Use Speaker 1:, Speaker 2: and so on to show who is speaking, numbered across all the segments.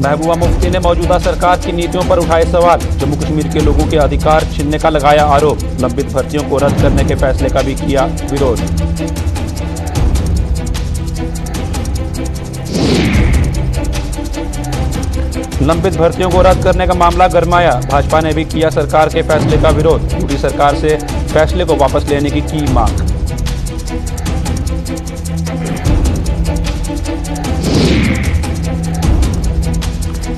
Speaker 1: महबूबा मुफ्ती ने मौजूदा सरकार की नीतियों पर उठाए सवाल। जम्मू कश्मीर के लोगों के अधिकार छीनने का लगाया आरोप। लंबित भर्तियों को रद्द करने के फैसले का भी किया विरोध। लंबित भर्तियों को रद्द करने का मामला गरमाया। भाजपा ने भी किया सरकार के फैसले का विरोध। यूपी सरकार से फैसले को वापस लेने की मांग।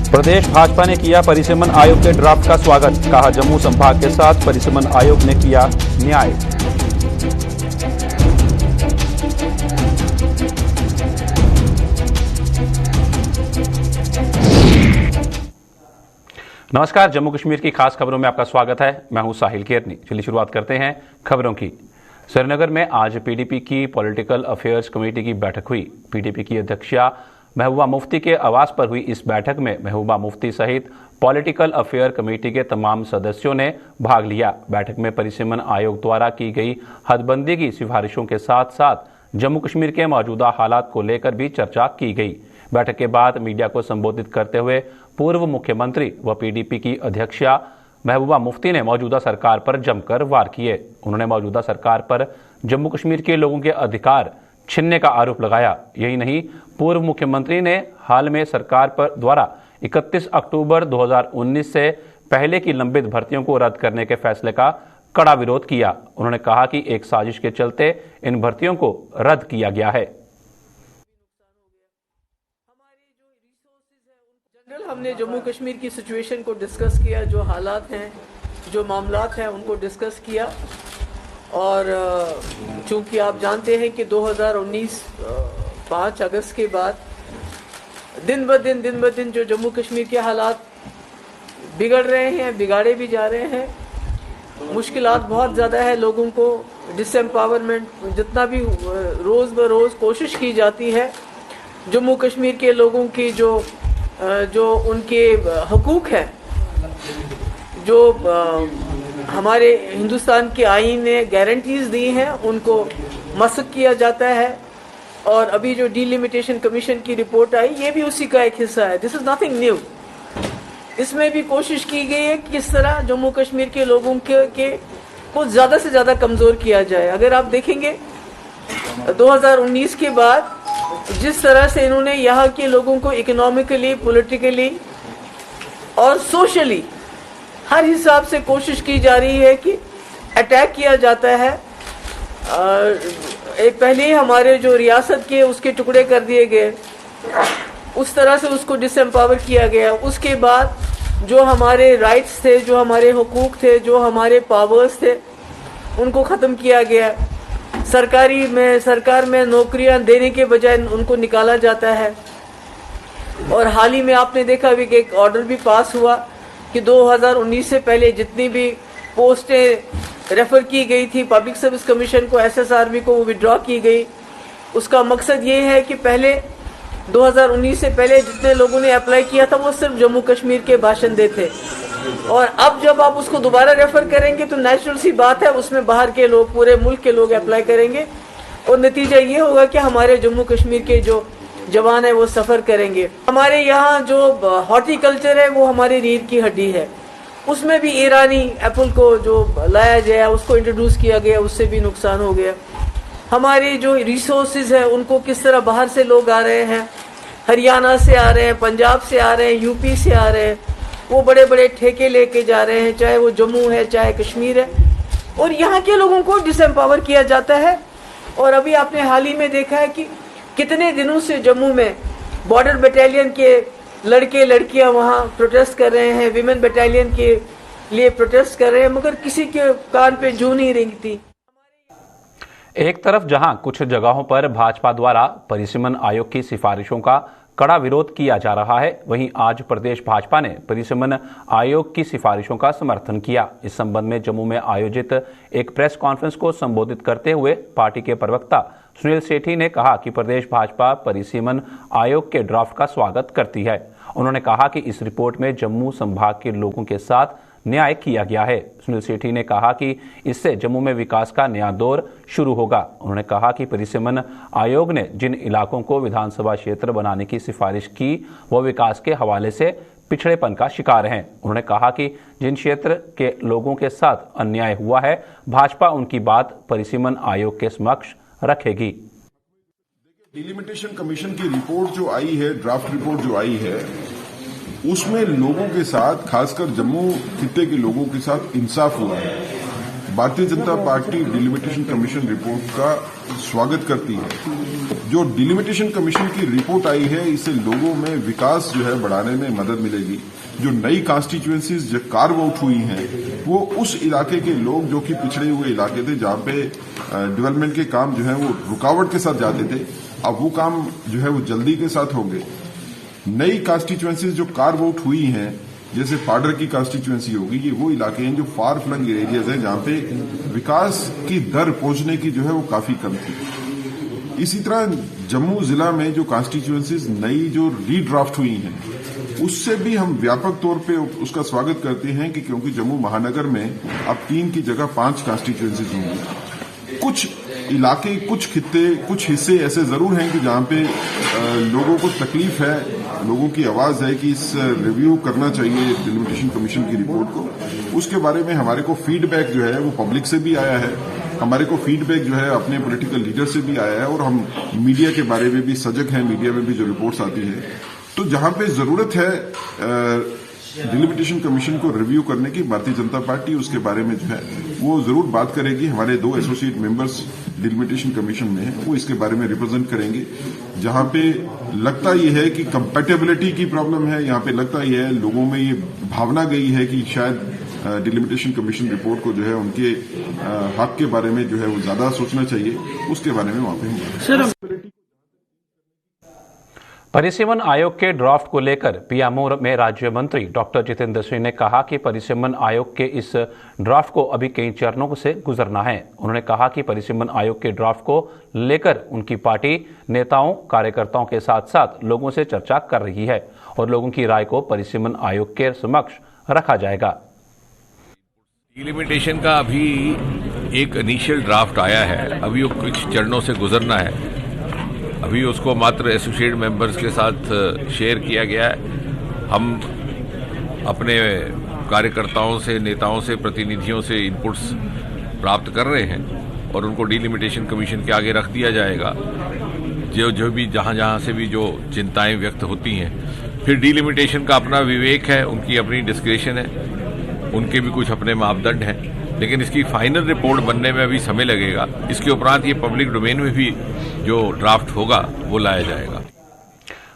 Speaker 1: प्रदेश भाजपा ने किया परिसीमन आयोग के ड्राफ्ट का स्वागत। कहा, जम्मू संभाग के साथ परिसीमन आयोग ने किया न्याय। नमस्कार, जम्मू कश्मीर की खास खबरों में आपका स्वागत है। मैं हूं साहिल केरनी। चलिए शुरुआत करते हैं खबरों की। श्रीनगर में आज पीडीपी की पॉलिटिकल अफेयर्स कमेटी की बैठक हुई। पीडीपी की अध्यक्षा महबूबा मुफ्ती के आवास पर हुई इस बैठक में महबूबा मुफ्ती सहित पॉलिटिकल अफेयर कमेटी के तमाम सदस्यों ने भाग लिया। बैठक में परिसीमन आयोग द्वारा की गई हदबंदी की सिफारिशों के साथ साथ जम्मू कश्मीर के मौजूदा हालात को लेकर भी चर्चा की गई। बैठक के बाद मीडिया को संबोधित करते हुए पूर्व मुख्यमंत्री व पीडीपी की अध्यक्षा महबूबा मुफ्ती ने मौजूदा सरकार पर जमकर वार किए। उन्होंने मौजूदा सरकार पर जम्मू कश्मीर के लोगों के अधिकार छीनने का आरोप लगाया। यही नहीं, पूर्व मुख्यमंत्री ने हाल में सरकार पर द्वारा 31 अक्टूबर 2019 से पहले की लंबित भर्तियों को रद्द करने के फैसले का कड़ा विरोध किया। उन्होंने कहा कि एक साजिश के चलते इन भर्तियों को रद्द किया गया है।
Speaker 2: हमने जम्मू कश्मीर की सिचुएशन को डिस्कस किया, जो हालात हैं, जो मामलात हैं, उनको डिस्कस किया। और चूंकि आप जानते हैं कि 2019 5 अगस्त के बाद दिन ब दिन जो जम्मू कश्मीर के हालात बिगड़ रहे हैं, बिगाड़े भी जा रहे हैं। मुश्किलात बहुत ज़्यादा है लोगों को, डिसएम्पावरमेंट जितना भी रोज़ ब रोज़ कोशिश की जाती है जम्मू कश्मीर के लोगों की जो उनके हकूक़ हैं, जो हमारे हिंदुस्तान के आईन ने गारंटीज़ दी हैं, उनको मसक किया जाता है। और अभी जो डिलिमिटेशन कमीशन की रिपोर्ट आई, ये भी उसी का एक हिस्सा है। This is nothing new. इसमें भी कोशिश की गई है कि किस तरह जम्मू कश्मीर के लोगों को ज़्यादा से ज़्यादा कमज़ोर किया जाए। अगर आप देखेंगे 2019 के बाद जिस तरह से इन्होंने यहाँ के लोगों को इकोनॉमिकली, पॉलिटिकली और सोशली हर हिसाब से कोशिश की जा रही है कि अटैक किया जाता है। पहले ही हमारे जो रियासत के उसके टुकड़े कर दिए गए, उस तरह से उसको डिसएम्पावर किया गया। उसके बाद जो हमारे राइट्स थे, जो हमारे हुकूक थे, जो हमारे पावर्स थे, उनको ख़त्म किया गया। सरकार में नौकरियां देने के बजाय उनको निकाला जाता है। और हाल ही में आपने देखा भी कि एक ऑर्डर भी पास हुआ कि 2019 से पहले जितनी भी पोस्टें रेफर की गई थी पब्लिक सर्विस कमीशन को, एसएसआरबी को, वो विड्रॉ की गई। उसका मकसद ये है कि पहले 2019 से पहले जितने लोगों ने अप्लाई किया था वो सिर्फ जम्मू कश्मीर के बाशिंदे थे। और अब जब आप उसको दोबारा रेफर करेंगे तो नेचुरल सी बात है, उसमें बाहर के लोग, पूरे मुल्क के लोग अप्लाई करेंगे और नतीजा ये होगा कि हमारे जम्मू कश्मीर के जो जवान है वो सफ़र करेंगे। हमारे यहाँ जो हॉर्टिकल्चर है वो हमारी रीढ़ की हड्डी है। उसमें भी ईरानी एप्पल को जो लाया गया, उसको इंट्रोड्यूस किया गया, उससे भी नुकसान हो गया। हमारी जो रिसोर्सेज है उनको किस तरह बाहर से लोग आ रहे हैं, हरियाणा से आ रहे हैं, पंजाब से आ रहे हैं, यूपी से आ रहे हैं, वो बड़े बड़े ठेके लेके जा रहे हैं, चाहे वो जम्मू है चाहे कश्मीर है, और यहाँ के लोगों को डिसएम्पावर किया जाता है। और अभी आपने हाल ही में देखा है कि कितने दिनों से जम्मू में बॉर्डर बटालियन के लड़के लड़कियां वहाँ प्रोटेस्ट कर रहे हैं, विमेन बटालियन के लिए प्रोटेस्ट कर रहे हैं, मगर किसी के कान पे जू नहीं रेंगती।
Speaker 1: एक तरफ जहां कुछ जगहों पर भाजपा द्वारा परिसीमन आयोग की सिफारिशों का कड़ा विरोध किया जा रहा है, वहीं आज प्रदेश भाजपा ने परिसीमन आयोग की सिफारिशों का समर्थन किया। इस संबंध में जम्मू में आयोजित एक प्रेस कॉन्फ्रेंस को संबोधित करते हुए पार्टी के प्रवक्ता सुनील सेठी ने कहा कि प्रदेश भाजपा परिसीमन आयोग के ड्राफ्ट का स्वागत करती है। उन्होंने कहा कि इस रिपोर्ट में जम्मू संभाग के लोगों के साथ न्याय किया गया है। सुनील सेठी ने कहा कि इससे जम्मू में विकास का नया दौर शुरू होगा। उन्होंने कहा कि परिसीमन आयोग ने जिन इलाकों को विधानसभा क्षेत्र बनाने की सिफारिश की वो विकास के हवाले से पिछड़ेपन का शिकार हैं। उन्होंने कहा कि जिन क्षेत्र के लोगों के साथ अन्याय हुआ है, भाजपा उनकी बात परिसीमन आयोग के समक्ष रखेगी।
Speaker 3: डिलिमिटेशन कमीशन की रिपोर्ट जो आई है, ड्राफ्ट रिपोर्ट जो आई है, उसमें लोगों के साथ, खासकर जम्मू खित्ते के लोगों के साथ इंसाफ हुआ है। Bharatiya Janata party delimitation commission report का स्वागत करती है। जो डिलिमिटेशन कमीशन की रिपोर्ट आई है, इससे लोगों में विकास जो है बढ़ाने में मदद मिलेगी। जो नई कॉन्स्टिट्यूएंसीज जो कार्व आउट हुई हैं, वो उस इलाके के लोग जो कि पिछड़े हुए इलाके थे, जहां पे डेवलपमेंट के काम जो है वो रुकावट के साथ जाते थे, अब वो काम जो है वो जल्दी के साथ होंगे। नई कॉन्स्टिट्यूएंसीज जो कार्व आउट हुई हैं, जैसे पाडर की कॉन्स्टिट्यूएंसी होगी, ये वो इलाके हैं जो फार फ्लंग एरियाज हैं, जहां पे विकास की दर पहुंचने की जो है वो काफी कम थी। इसी तरह जम्मू जिला में जो कॉन्स्टिट्यूएंसीज नई जो रीड्राफ्ट हुई हैं, उससे भी हम व्यापक तौर पे उसका स्वागत करते हैं कि क्योंकि जम्मू महानगर में अब 3 की जगह 5 कॉन्स्टिट्यूएंसीज होंगी। कुछ इलाके, कुछ खित्ते, कुछ हिस्से ऐसे जरूर हैं कि जहां पे लोगों को तकलीफ है, लोगों की आवाज है कि इस रिव्यू करना चाहिए डिलिमिटेशन कमीशन की रिपोर्ट को। उसके बारे में हमारे को फीडबैक जो है वो पब्लिक से भी आया है, हमारे को फीडबैक जो है अपने पॉलिटिकल लीडर से भी आया है, और हम मीडिया के बारे में भी सजग हैं। मीडिया में भी जो रिपोर्ट्स आती है, तो जहां पे जरूरत है डिलिमिटेशन कमीशन को रिव्यू करने की, भारतीय जनता पार्टी उसके बारे में जो है वो जरूर बात करेगी। हमारे 2 एसोसिएट मेंबर्स डिलिमिटेशन कमीशन में हैं, वो इसके बारे में रिप्रेजेंट करेंगे। जहां पे लगता ये है कि कंपैटिबिलिटी की प्रॉब्लम है, यहाँ पे लगता ये है, लोगों में ये भावना गई है कि शायद डिलिमिटेशन कमीशन रिपोर्ट को जो है उनके हक के बारे में जो है वो ज्यादा सोचना चाहिए, उसके बारे में वहां पे
Speaker 1: परिसीमन आयोग के ड्राफ्ट को लेकर पीएमओ में राज्य मंत्री डॉक्टर जितेंद्र सिंह ने कहा कि परिसीमन आयोग के इस ड्राफ्ट को अभी कई चरणों से गुजरना है। उन्होंने कहा कि परिसीमन आयोग के ड्राफ्ट को लेकर उनकी पार्टी नेताओं, कार्यकर्ताओं के साथ साथ लोगों से चर्चा कर रही है और लोगों की राय को परिसीमन आयोग के समक्ष रखा जाएगा।
Speaker 4: डिलिमिटेशन का अभी एक इनिशियल ड्राफ्ट आया है, अभी वो कुछ चरणों से गुजरना है। अभी उसको मात्र एसोसिएट मेंबर्स के साथ शेयर किया गया है। हम अपने कार्यकर्ताओं से, नेताओं से, प्रतिनिधियों से इनपुट्स प्राप्त कर रहे हैं और उनको डिलिमिटेशन कमीशन के आगे रख दिया जाएगा। जो भी जहां से भी जो चिंताएं व्यक्त होती हैं, फिर डिलिमिटेशन का अपना विवेक है, उनकी अपनी डिस्क्रिप्शन है, उनके भी कुछ अपने मापदंड हैं, लेकिन इसकी फाइनल रिपोर्ट बनने में अभी समय लगेगा। इसके उपरांत ये पब्लिक डोमेन में भी जो ड्राफ्ट होगा वो लाया जाएगा।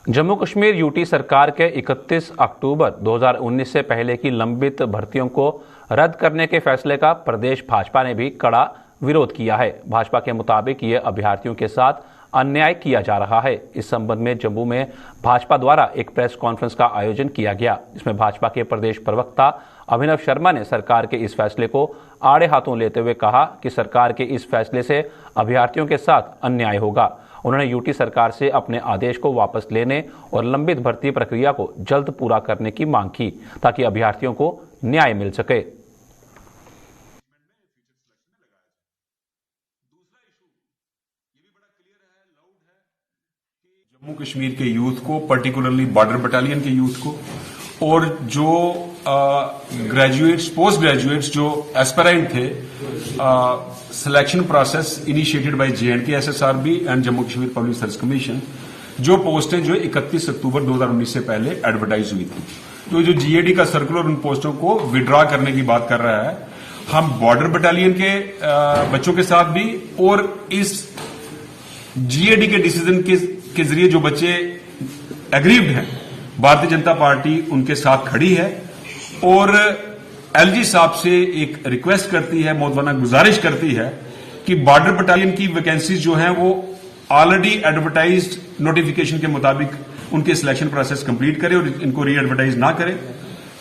Speaker 1: जम्मू कश्मीर यूटी सरकार के 31 अक्टूबर 2019 से पहले की लंबित भर्तियों को रद्द करने के फैसले का प्रदेश भाजपा ने भी कड़ा विरोध किया है। भाजपा के मुताबिक ये अभ्यर्थियों के साथ अन्याय किया जा रहा है। इस संबंध में जम्मू में भाजपा द्वारा एक प्रेस कॉन्फ्रेंस का आयोजन किया गया, जिसमें भाजपा के प्रदेश प्रवक्ता अभिनव शर्मा ने सरकार के इस फैसले को आड़े हाथों लेते हुए कहा कि सरकार के इस फैसले से अभ्यर्थियों के साथ अन्याय होगा। उन्होंने यूटी सरकार से अपने आदेश को वापस लेने और लंबित भर्ती प्रक्रिया को जल्द पूरा करने की मांग की, ताकि अभ्यर्थियों को न्याय मिल सके।
Speaker 5: जम्मू कश्मीर के यूथ को, पर्टिकुलरली बॉर्डर बटालियन के यूथ को, और जो ग्रेजुएट्स, पोस्ट ग्रेजुएट्स जो एस्पिरेंट थे, selection process initiated by JNK SSRB and Jammu Kashmir public service commission, जो पोस्टें जो 31 अक्टूबर 2019 से पहले एडवर्टाइज हुई थी, तो जो GAD का सर्कुलर उन पोस्टों को विड्रॉ करने की बात कर रहा है। हम बॉर्डर बटालियन के बच्चों के साथ भी, और इस GAD के डिसीजन के जरिए जो बच्चे एग्रीव्ड हैं, भारतीय जनता पार्टी उनके साथ खड़ी है और LG साहब से एक रिक्वेस्ट करती है, मौजूदा गुजारिश करती है कि बॉर्डर बटालियन की वैकेंसीज जो हैं वो ऑलरेडी एडवर्टाइज्ड नोटिफिकेशन के मुताबिक उनके सिलेक्शन प्रोसेस कंप्लीट करे और इनको री एडवर्टाइज ना करे,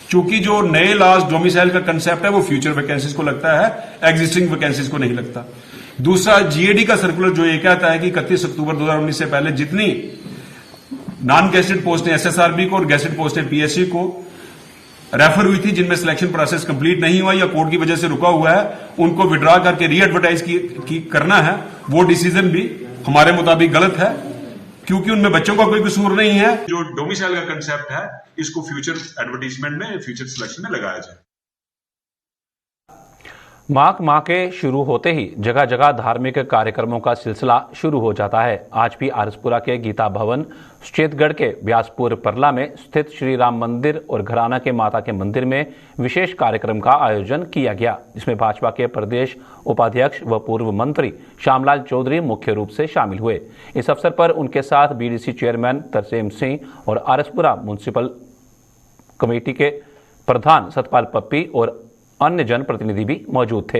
Speaker 5: क्योंकि जो नए लॉज डोमिसाइल का कंसेप्ट है वो फ्यूचर वैकेंसीज को लगता है, एग्जिस्टिंग वैकेंसीज को नहीं लगता। दूसरा, GAD का सर्कुलर जो ये कहता है कि 31 अक्टूबर 2019 से पहले जितनी नॉन गैसेटेड पोस्टें SSRB को और गैसेटेड पोस्टें PSC को रेफर हुई थी, जिनमें सिलेक्शन प्रोसेस कंप्लीट नहीं हुआ या कोर्ट की वजह से रुका हुआ है, उनको विड्रॉ करके री एडवर्टाइज करना है। वो डिसीजन भी हमारे मुताबिक गलत है, क्योंकि उनमें बच्चों का कोई कसूर नहीं है। जो डोमिसाइल का कंसेप्ट है, इसको फ्यूचर एडवर्टाइजमेंट में, फ्यूचर सिलेक्शन में लगाया जाए।
Speaker 1: माह के शुरू होते ही जगह जगह धार्मिक कार्यक्रमों का सिलसिला शुरू हो जाता है। आज भी आरसपुरा के गीता भवन, श्वेतगढ़ के व्यासपुर परला में स्थित श्री राम मंदिर और घराना के माता के मंदिर में विशेष कार्यक्रम का आयोजन किया गया, जिसमें भाजपा के प्रदेश उपाध्यक्ष व पूर्व मंत्री श्यामलाल चौधरी मुख्य रूप से शामिल हुए। इस अवसर पर उनके साथ बीडीसी चेयरमैन तरसेम सिंह और आरसपुरा म्युनिसिपल कमेटी के प्रधान सतपाल पप्पी और अन्य जनप्रतिनिधि भी मौजूद थे।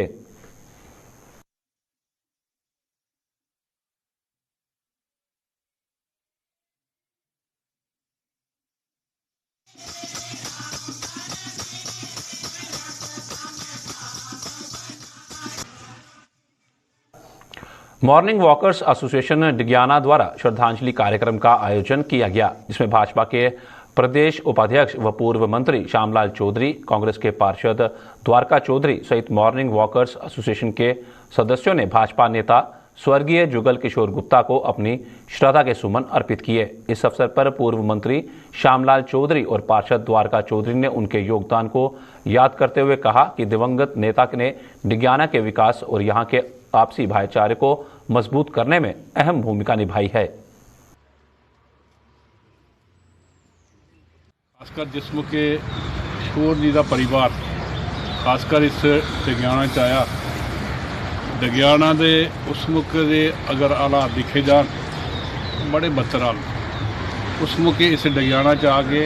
Speaker 1: मॉर्निंग वॉकर्स एसोसिएशन डिगियाना द्वारा श्रद्धांजलि कार्यक्रम का आयोजन किया गया, जिसमें भाजपा के प्रदेश उपाध्यक्ष व पूर्व मंत्री श्यामलाल चौधरी, कांग्रेस के पार्षद द्वारका चौधरी सहित मॉर्निंग वॉकर्स एसोसिएशन के सदस्यों ने भाजपा नेता स्वर्गीय जुगल किशोर गुप्ता को अपनी श्रद्धा के सुमन अर्पित किए। इस अवसर पर पूर्व मंत्री श्यामलाल चौधरी और पार्षद द्वारका चौधरी ने उनके योगदान को याद करते हुए कहा कि दिवंगत नेता ने डिगियाना के विकास और यहाँ के आपसी भाईचारे को मजबूत करने में अहम भूमिका निभाई है।
Speaker 6: खासकर जिसम के किशोर जी का परिवार खासकर इस डिगियाना च आया। डिगियाना दे उस मौके दे अगर हालात दिखे जान बड़े बदतर हाल, उस मौके इस डिगियाना च आके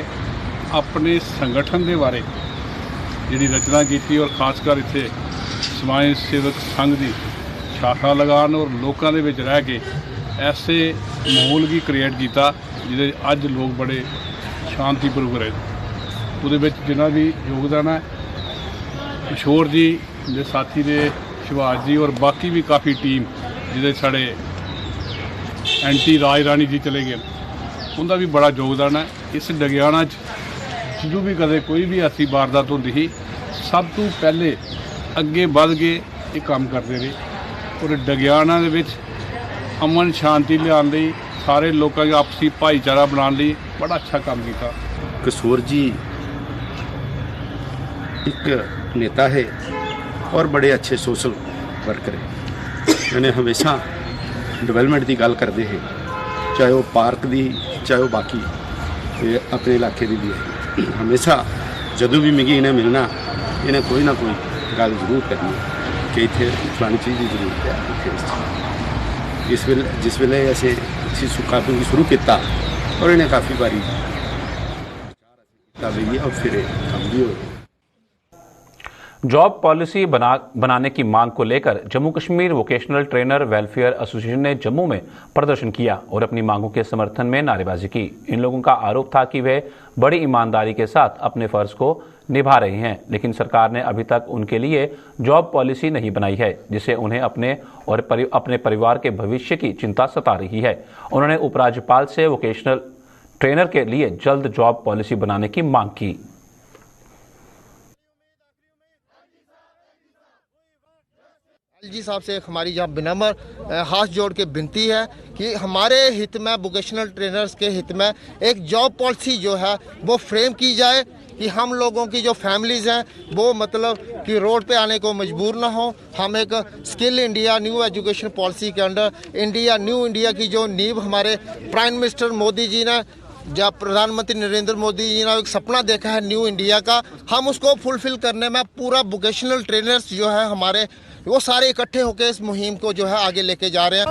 Speaker 6: अपने संगठन के बारे जी रचना की और खासकर इतने समाज सेवक संघ की शाखा लगान और लोगों के विच रह के ऐसे माहौल की क्रिएट किया जिहदे अज लोग बड़े शांतिपूर्वक रहे। उहदे विच जिन्हां भी योगदान है किशोर जी दे साथी ने शिवाज जी और बाकी भी काफ़ी टीम जिहदे साढ़े एंटी राज रानी जी चले गए, उनका भी बड़ा योगदान है। इस डिगियाना जो भी कदे कोई भी ऐसी वारदात होती थी, सब तो पहले अगे बढ़ के ये काम करते रहे और डिगियाना दे विच अमन शांति लियाउण लई सारे लोगों का आपसी भाईचारा बनाने लई बड़ा अच्छा काम किया।
Speaker 7: किशोर जी एक नेता है और बड़े अच्छे सोशल वर्कर है। मैंने हमेशा डेवलपमेंट की गल करते हैं, चाहे वो पार्क की चाहे वो बाकी अपने इलाके की भी है। हमेशा जदों भी मिगी इन्हें मिलना, इन्हें कोई ना कोई गल जरूर करनी कि इतने फलानी चीज़ की जरूरत है। जिस वेले ऐसे काफ़ी शुरू किया और इन्हें काफ़ी बारी और फिर काम भी हो।
Speaker 1: जॉब पॉलिसी बनाने की मांग को लेकर Jammu Kashmir vocational trainer welfare association ने जम्मू में प्रदर्शन किया और अपनी मांगों के समर्थन में नारेबाजी की। इन लोगों का आरोप था कि वे बड़ी ईमानदारी के साथ अपने फर्ज को निभा रहे हैं, लेकिन सरकार ने अभी तक उनके लिए जॉब पॉलिसी नहीं बनाई है, जिससे उन्हें अपने परिवार के भविष्य की चिंता सता रही है। उन्होंने उपराज्यपाल से वोकेशनल ट्रेनर के लिए जल्द जॉब पॉलिसी बनाने की मांग की।
Speaker 8: जी साहब से हमारी यहाँ विनम्र हाथ जोड़ के विनती है कि हमारे हित में, वोकेशनल ट्रेनर्स के हित में एक जॉब पॉलिसी जो है वो फ्रेम की जाए कि हम लोगों की जो फैमिलीज़ हैं वो मतलब कि रोड पे आने को मजबूर ना हो। हम एक skill India new education policy के अंडर न्यू इंडिया की जो नींव हमारे प्राइम मिनिस्टर मोदी जी ने, जब प्रधानमंत्री नरेंद्र मोदी जी ने एक सपना देखा है न्यू इंडिया का, हम उसको फुलफिल करने में पूरा वोकेशनल ट्रेनर्स जो है हमारे वो सारे इकट्ठे होकर इस मुहिम को जो है आगे लेके जा रहे हैं।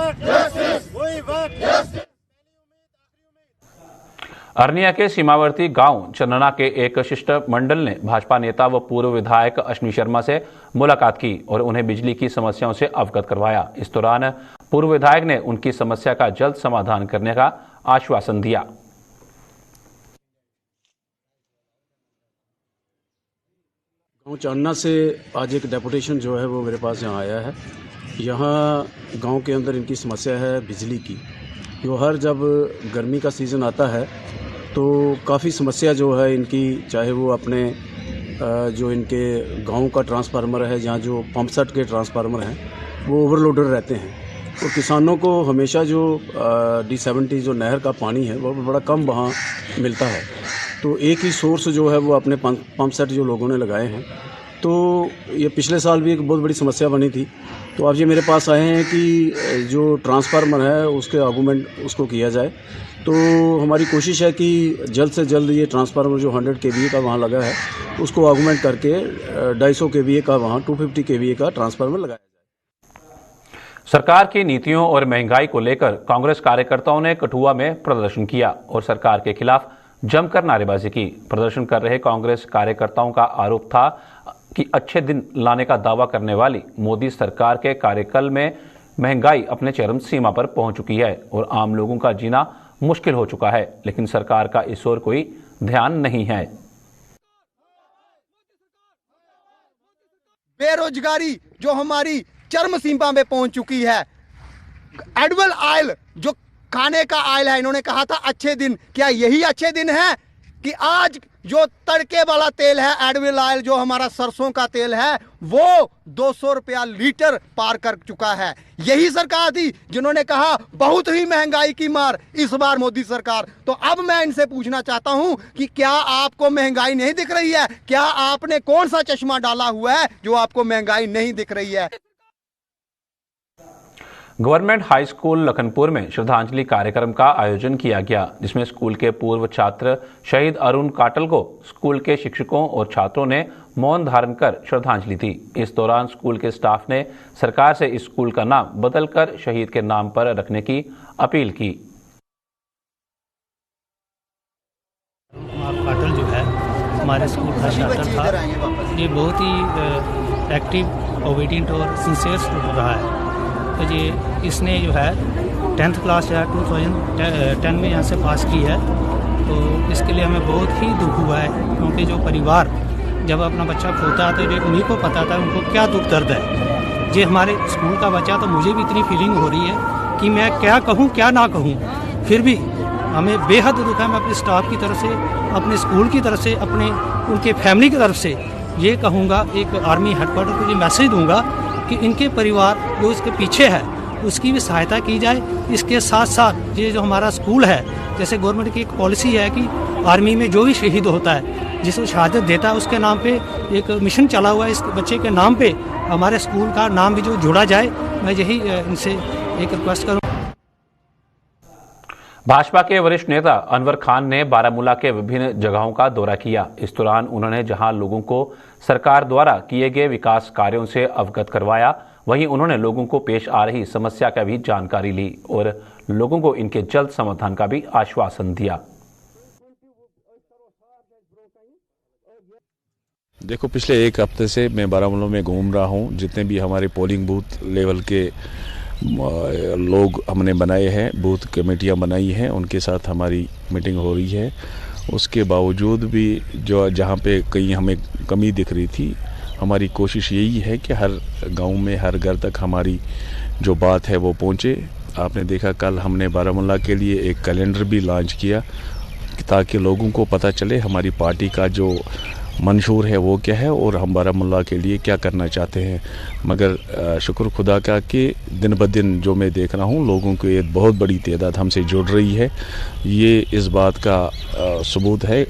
Speaker 1: अरनिया के सीमावर्ती गांव चन्नना के एक शिष्टमंडल ने भाजपा नेता व पूर्व विधायक अश्विनी शर्मा से मुलाकात की और उन्हें बिजली की समस्याओं से अवगत करवाया। इस दौरान पूर्व विधायक ने उनकी समस्या का जल्द समाधान करने का आश्वासन दिया।
Speaker 9: गाँव चन्ना से आज एक डेपुटेशन जो है वो मेरे पास यहाँ आया है। यहाँ गांव के अंदर इनकी समस्या है बिजली की। जो हर जब गर्मी का सीज़न आता है तो काफ़ी समस्या जो है इनकी, चाहे वो अपने जो इनके गांव का ट्रांसफार्मर है, जहाँ जो पंप सेट के ट्रांसफार्मर हैं वो ओवरलोडेड रहते हैं और किसानों को हमेशा जो D70 जो नहर का पानी है वो बड़ा कम वहाँ मिलता है। तो एक ही सोर्स जो है वो अपने पंप सेट जो लोगों ने लगाए हैं, तो ये पिछले साल भी एक बहुत बड़ी समस्या बनी थी। तो आज ये मेरे पास आए हैं कि जो ट्रांसफार्मर है उसके आर्गूमेंट उसको किया जाए। तो हमारी कोशिश है कि जल्द से जल्द ये ट्रांसफार्मर जो 100 kVA का वहाँ लगा है उसको आर्गूमेंट करके 250 kVA का वहाँ 250 kVA का ट्रांसफार्मर लगाया जाए।
Speaker 1: सरकार की नीतियों और महंगाई को लेकर कांग्रेस कार्यकर्ताओं ने कठुआ में प्रदर्शन किया और सरकार के खिलाफ जमकर नारेबाजी की। प्रदर्शन कर रहे कांग्रेस कार्यकर्ताओं का आरोप था कि अच्छे दिन लाने का दावा करने वाली मोदी सरकार के कार्यकाल में महंगाई अपने चरम सीमा पर पहुंच चुकी है और आम लोगों का जीना मुश्किल हो चुका है, लेकिन सरकार का इस ओर कोई ध्यान नहीं है।
Speaker 10: बेरोजगारी जो हमारी चरम सीमा में पहुंच चुकी है, एडिबल ऑयल जो खाने का ऑयल है, इन्होंने कहा था अच्छे दिन, क्या यही अच्छे दिन है कि आज जो तड़के वाला तेल है, एडिबल ऑयल जो हमारा सरसों का तेल है, वो 200 रुपया लीटर पार कर चुका है। यही सरकार थी जिन्होंने कहा बहुत ही महंगाई की मार इस बार मोदी सरकार। तो अब मैं इनसे पूछना चाहता हूं कि क्या आपको महंगाई नहीं दिख रही है? क्या आपने कौन सा चश्मा डाला हुआ है जो आपको महंगाई नहीं दिख रही है?
Speaker 1: गवर्नमेंट हाई स्कूल लखनपुर में श्रद्धांजलि कार्यक्रम का आयोजन किया गया, जिसमें स्कूल के पूर्व छात्र शहीद अरुण काटल को स्कूल के शिक्षकों और छात्रों ने मौन धारण कर श्रद्धांजलि दी। इस दौरान स्कूल के स्टाफ ने सरकार से इस स्कूल का नाम बदलकर शहीद के नाम पर रखने की अपील की।
Speaker 11: काटल जो है हमारे स्कूल का छात्र था, ये बहुत ही एक्टिव, ओबीडियंट और सिंसियर स्टूडेंट रहा है। तो ये इसने जो है 10th क्लास जो है 2010 में यहाँ से पास की है। तो इसके लिए हमें बहुत ही दुख हुआ है, क्योंकि जो परिवार जब अपना बच्चा खोता है तो जो उन्हीं को पता था उनको क्या दुख दर्द है। ये हमारे स्कूल का बच्चा, तो मुझे भी इतनी फीलिंग हो रही है कि मैं क्या कहूँ क्या ना कहूँ, फिर भी हमें बेहद दुख है। मैं अपने स्टाफ की तरफ से, अपने स्कूल की तरफ से, अपने उनके फैमिली की तरफ से ये कहूँगा, एक आर्मी हेडक्वार्टर को ये मैसेज दूँगा कि इनके परिवार जो इसके पीछे है उसकी भी सहायता की जाए। इसके साथ साथ ये जो हमारा स्कूल है, जैसे गवर्नमेंट की एक पॉलिसी है कि आर्मी में जो भी शहीद होता है, जिसको शहादत देता है, उसके नाम पे एक मिशन चला हुआ है। इस बच्चे के नाम पे हमारे स्कूल का नाम भी जो जोड़ा जाए, मैं यही इनसे एक रिक्वेस्ट करूँ।
Speaker 1: भाजपा के वरिष्ठ नेता अनवर खान ने बारामूला के विभिन्न जगहों का दौरा किया। इस दौरान उन्होंने जहां लोगों को सरकार द्वारा किए गए विकास कार्यों से अवगत करवाया, वहीं उन्होंने लोगों को पेश आ रही समस्या का भी जानकारी ली और लोगों को इनके जल्द समाधान का भी आश्वासन दिया।
Speaker 12: देखो, पिछले एक हफ्ते से मैं बारामूला में घूम रहा हूँ। जितने भी हमारे पोलिंग बूथ लेवल के लोग हमने बनाए हैं, बूथ कमेटियां बनाई हैं, उनके साथ हमारी मीटिंग हो रही है। उसके बावजूद भी जो जहां पे कहीं हमें कमी दिख रही थी, हमारी कोशिश यही है कि हर गांव में, हर घर तक हमारी जो बात है वो पहुंचे। आपने देखा कल हमने बारामूला के लिए एक कैलेंडर भी लॉन्च किया ताकि लोगों को पता चले हमारी पार्टी का जो मंशूर है वो क्या है और हम बारामूला के लिए क्या करना चाहते हैं। मगर शुक्र खुदा का कि दिन ब दिन जो मैं देख रहा हूँ, लोगों की एक बहुत बड़ी तादाद हमसे जुड़ रही है। ये इस बात का सबूत है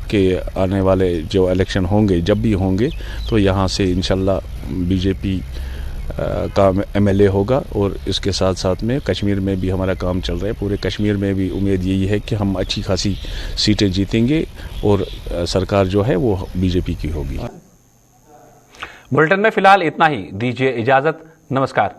Speaker 12: कि आने वाले जो इलेक्शन होंगे, जब भी होंगे, तो यहाँ से इंशाल्लाह बीजेपी का एमएलए होगा। और इसके साथ साथ में कश्मीर में भी हमारा काम चल रहा है। पूरे कश्मीर में भी उम्मीद यही है कि हम अच्छी खासी सीटें जीतेंगे और सरकार जो है वो बीजेपी की होगी।
Speaker 1: बुलेटिन में फिलहाल इतना ही। दीजिए इजाजत। नमस्कार।